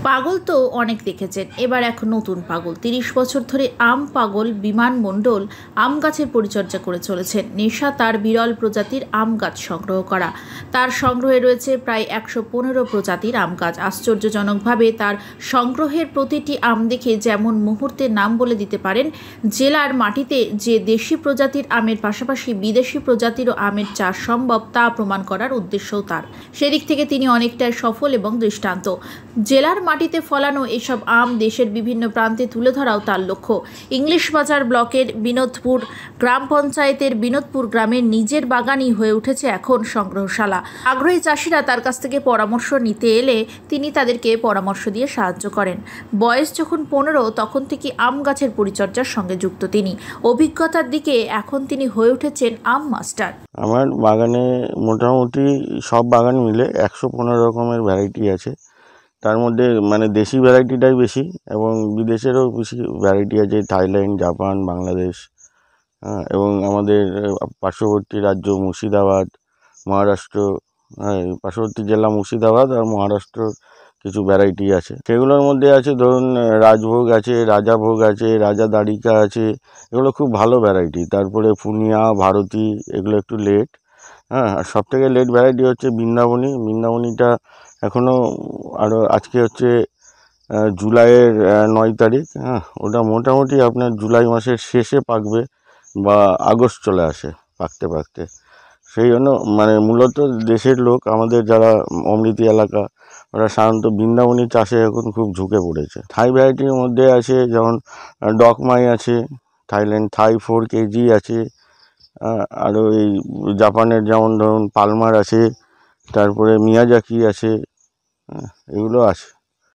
পাগল তো অনেক দেখেছেন, এবার এক নতুন পাগল। ৩০ বছর ধরে আম পাগল বিমান মণ্ডল আম গাছের পরিচর্যা করে চলেছেন। নেশা তার বিরল প্রজাতির আম গাছ সংগ্রহ করা। তার সংগ্রহে রয়েছে প্রায় ১১৫ প্রজাতির আম গাছ। আশ্চর্যজনকভাবে তার সংগ্রহের প্রতিটি আম দেখে যেমন মুহূর্তে নাম বলে দিতে পারেন। জেলার মাটিতে যে দেশি প্রজাতির আমের পাশাপাশি বিদেশি প্রজাতিরও আমের চাষ সম্ভব তা প্রমাণ করার উদ্দেশ্যও তার। সেদিক থেকে তিনি অনেকটাই সফল এবং দৃষ্টান্ত। জেলার মাটিতে ফলানো এসব আম দেশের বিভিন্ন প্রান্তে তুলে ধরাও তার লক্ষ্য। ইংলিশ বাজার ব্লকের বিনোদপুর গ্রাম পঞ্চায়েতের বিনোদপুর গ্রামের নিজের বাগানই হয়ে উঠেছে এখন সংগ্রহশালা। আগ্রহী চাষিরা তার কাছ থেকে পরামর্শ নিতে এলে তিনি তাদেরকে পরামর্শ দিয়ে সাহায্য করেন। বয়স যখন ১৫ তখন থেকে আম গাছের পরিচর্যার সঙ্গে যুক্ত তিনি। অভিজ্ঞতার দিকে এখন তিনি হয়ে উঠেছেন আম মাস্টার। আমার বাগানে মোটামুটি সব বাগান মিলে ১১৫ রকমের ভ্যারাইটি আছে। তার মধ্যে দেশি ভ্যারাইটিটাই বেশি এবং বিদেশেরও বেশি ভ্যারাইটি আছে, থাইল্যান্ড, জাপান, বাংলাদেশ, এবং আমাদের পার্শ্ববর্তী রাজ্য মুর্শিদাবাদ, মহারাষ্ট্র, পার্শ্ববর্তী জেলা মুর্শিদাবাদ আর মহারাষ্ট্র কিছু ভ্যারাইটি আছে। সেগুলোর মধ্যে আছে ধরুন রাজভোগ আছে, রাজাভোগ আছে, রাজা দাড়িকা আছে, এগুলো খুব ভালো ভ্যারাইটি। তারপরে পুনিয়া, ভারতী, এগুলো একটু লেট। আর সবথেকে লেট ভ্যারাইটি হচ্ছে বৃন্দাবনী। বৃন্দাবনীটা এখনও আরও আজকে হচ্ছে জুলাইয়ের ৯ তারিখ। ওটা মোটামুটি আপনার জুলাই মাসের শেষে পাকবে বা আগস্ট চলে আসে পাকতে পাকতে। সেই জন্য মূলত দেশের লোক আমাদের যারা অমৃতি এলাকা, ওরা সাধারণত বৃন্দাবনী চাষে এখন খুব ঝুঁকে পড়েছে। থাই ভ্যারাইটির মধ্যে আছে যেমন ডকমাই আছে, থাইল্যান্ড থাই 4 কেজি আছে, আরও এই জাপানের যেমন ধরুন পালমার আছে, তারপরে মিয়াজাকি আছে, এগুলো আছে।